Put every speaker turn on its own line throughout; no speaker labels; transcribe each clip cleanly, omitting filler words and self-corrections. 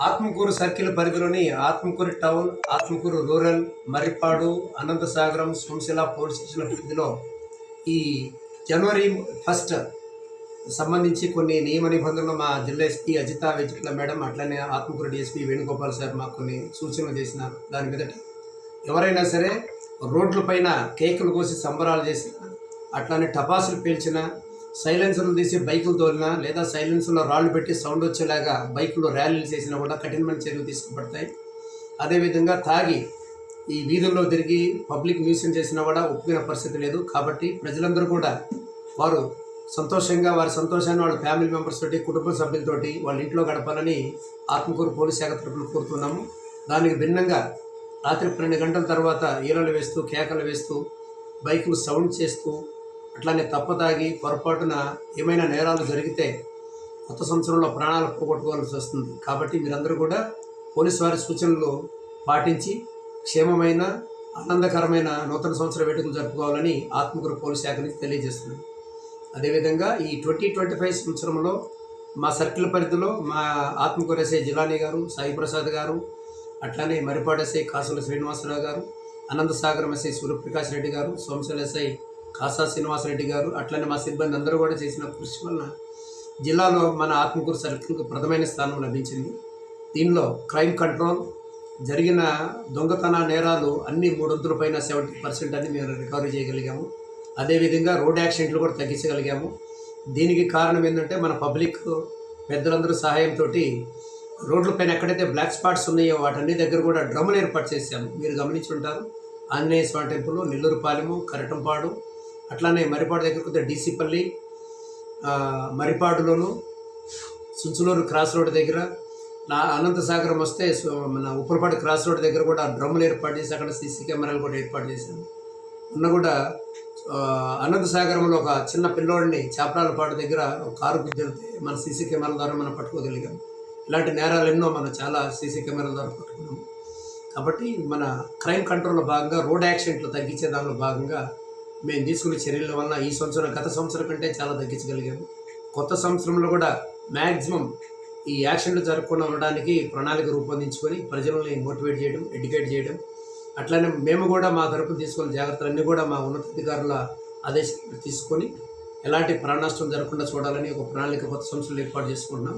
Atmakur circle పరిధిలోని Atmakur town, Atmakur rural, Marripadu, Anantasagaram, Somasila police స్టేషన్ల పరిధిలో ఈ జనవరి 1 సంబంధించి కొన్ని నియమ నిబంధనలు మా జిల్లా ఎస్పీ అజితా వెంకట్ల మేడం, అట్లనే ఆత్మకూరు డిఎస్పీ వేణుగోపాల్ సార్ మాకు కొన్ని సూచనలు చేసినారు. దాని మీదట ఎవరైనా సరే రోడ్ల పైన కేకులు కోసి సంబరాలు చేసిన, అట్లానే టపాసులు పేల్చిన, సైలెన్సర్లు తీసి బైకులు తోలినా, లేదా సైలెన్సర్లో రాళ్ళు పెట్టి సౌండ్ వచ్చేలాగా బైకుల్లో ర్యాలీలు చేసినా కూడా కఠినమైన చర్యలు తీసుకోబడతాయి. అదేవిధంగా తాగి ఈ వీధుల్లో తిరిగి పబ్లిక్ న్యూసెన్స్ చేసినా కూడా ఒప్పుకునే పరిస్థితి లేదు. కాబట్టి ప్రజలందరూ కూడా వారు సంతోషంగా వారి సంతోషాన్ని వాళ్ళ ఫ్యామిలీ మెంబర్స్ తోటి, కుటుంబ సభ్యులతోటి వాళ్ళ ఇంట్లో గడపాలని ఆత్మకూరు పోలీస్ శాఖ తరఫున కోరుతున్నాము. దానికి భిన్నంగా రాత్రి 12 గంటల తర్వాత ఈలలు వేస్తూ, కేకలు వేస్తూ, బైకులు సౌండ్ చేస్తూ, అట్లానే తప్పదాగి పొరపాటున ఏమైనా నేరాలు జరిగితే కొత్త సంవత్సరంలో ప్రాణాలు పోగొట్టుకోవాల్సి వస్తుంది. కాబట్టి మీరందరూ కూడా పోలీసు వారి సూచనలు పాటించి క్షేమమైన ఆనందకరమైన నూతన సంవత్సర వేడుకలు జరుపుకోవాలని ఆత్మకూరు పోలీస్ శాఖ నుంచి తెలియజేస్తున్నాను. అదేవిధంగా ఈ 2025 సంవత్సరంలో మా సర్కిల్ పరిధిలో మా ఆత్మకూరు ఎస్ఐ జిలానీ గారు, సాయి ప్రసాద్ గారు, అట్లానే మరిపాడు ఎస్ఐ కాసుల శ్రీనివాసరావు గారు, అనంతసాగరం ఎస్ఐ సూర్యప్రకాష్ రెడ్డి గారు, సోమశిల ఎస్ఐ కాసా శ్రీనివాసరెడ్డి గారు, అట్లనే మా సిబ్బంది అందరూ కూడా చేసిన కృషి వలన జిల్లాలో మన ఆత్మకూరు సర్కిల్కు ప్రథమైన స్థానం లభించింది. దీనిలో క్రైమ్ కంట్రోల్, జరిగిన దొంగతన నేరాలు అన్ని 300 పైన 70% అని మేము రికవరీ చేయగలిగాము. అదేవిధంగా రోడ్ యాక్సిడెంట్లు కూడా తగ్గించగలిగాము. దీనికి కారణం ఏంటంటే మన పబ్లిక్ పెద్దలందరూ సహాయంతో రోడ్లపైన ఎక్కడైతే బ్లాక్ స్పాట్స్ ఉన్నాయో వాటన్ని దగ్గర కూడా డ్రమ్ములు ఏర్పాటు చేశాము. మీరు గమనించి ఉంటారు. ఆంజనేయ స్వామి టెంపుల్, నెల్లూరుపాలెము, కరటంపాడు, అట్లానే మరిపాడు దగ్గర కొద్దిగా డీసీపల్లి, మరిపాడులోను, సుంచులూరు క్రాస్ రోడ్ దగ్గర, అనంతసాగరం వస్తే మన ఉప్పరపాడు క్రాస్ రోడ్ దగ్గర కూడా డ్రమ్ములు ఏర్పాటు చేసి అక్కడ సీసీ కెమెరాలు కూడా ఏర్పాటు చేశాము. మొన్న కూడా అనంతసాగరంలో ఒక చిన్న పిల్లోడిని చాపరాలపాడు దగ్గర ఒక కారు గుద్దితే మన సీసీ కెమెరాల ద్వారా మనం పట్టుకోగలిగాం. ఇలాంటి నేరాలు ఎన్నో మనం చాలా సీసీ కెమెరాల ద్వారా పట్టుకున్నాము. కాబట్టి మన క్రైమ్ కంట్రోల్లో భాగంగా రోడ్ యాక్సిడెంట్లు తగ్గించే దానిలో భాగంగా మేము తీసుకునే చర్యల వలన ఈ సంవత్సరం గత సంవత్సరం కంటే చాలా తగ్గించగలిగాము. కొత్త సంవత్సరంలో కూడా మ్యాక్సిమం ఈ యాక్సిడెంట్లు జరగకుండా ఉండడానికి ప్రణాళిక రూపొందించుకొని ప్రజలని మోటివేట్ చేయడం, ఎడ్యుకేట్ చేయడం, అట్లనే మేము కూడా మా తరపున తీసుకున్న జాగ్రత్తలన్నీ కూడా మా ఉన్నతాధికారుల ఆదేశాలు తీసుకొని ఎలాంటి ప్రాణ నష్టం జరగకుండా చూడాలని ఒక ప్రణాళిక కొత్త సంవత్సరంలో ఏర్పాటు చేసుకుంటున్నాం.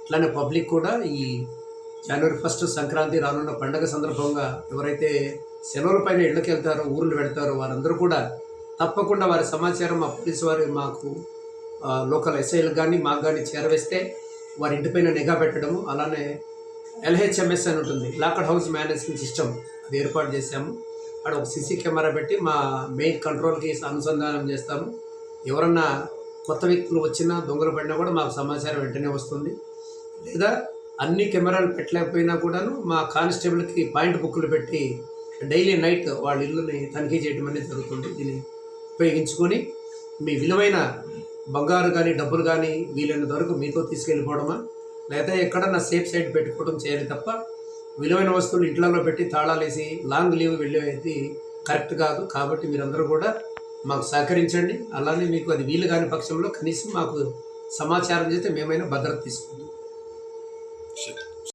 అట్లానే పబ్లిక్ కూడా ఈ జనవరి 1 సంక్రాంతి రానున్న పండగ సందర్భంగా ఎవరైతే సెలవుల పైన ఇళ్ళకి వెళ్తారో, ఊర్లు పెడతారో వారందరూ కూడా తప్పకుండా వారి సమాచారం మా పోలీసు వారి మాకు లోకల్ ఎస్ఐలకు కానీ మాకు కానీ చేరవేస్తే వారి ఇంటిపైన నిఘా పెట్టడము, అలానే LHMS అని ఉంటుంది, లాక్డ్ హౌస్ మేనేజ్మెంట్ సిస్టమ్, అది ఏర్పాటు చేశాము. అక్కడ ఒక సీసీ కెమెరా పెట్టి మా మెయిన్ కంట్రోల్కి అనుసంధానం చేస్తాము. ఎవరన్నా కొత్త వ్యక్తులు వచ్చినా, దొంగలు పడినా కూడా మాకు సమాచారం వెంటనే వస్తుంది. లేదా అన్ని కెమెరాలు పెట్టలేకపోయినా కూడాను మా కానిస్టేబుల్కి పాయింట్ బుక్లు పెట్టి డైలీ నైట్ వాళ్ళ ఇల్లుని తనిఖీ చేయడం అనేది జరుగుతుంది. దీన్ని ఉపయోగించుకొని మీ విలువైన బంగారు కానీ డబ్బులు కానీ వీలైనంత వరకు మీతో తీసుకెళ్ళిపోవడమా, లేదా ఎక్కడన్నా సేఫ్ సైడ్ పెట్టుకోవడం చేయాలి తప్ప విలువైన వస్తువులు ఇంట్లలో పెట్టి తాళాలు వేసి లాంగ్ లీవ్ వెళ్ళేది కరెక్ట్ కాదు. కాబట్టి మీరందరూ కూడా మాకు సహకరించండి. అలానే మీకు అది వీలు కాని పక్షంలో కనీసం మాకు సమాచారం చేస్తే మేమైనా భద్రత తీసుకుంటాం.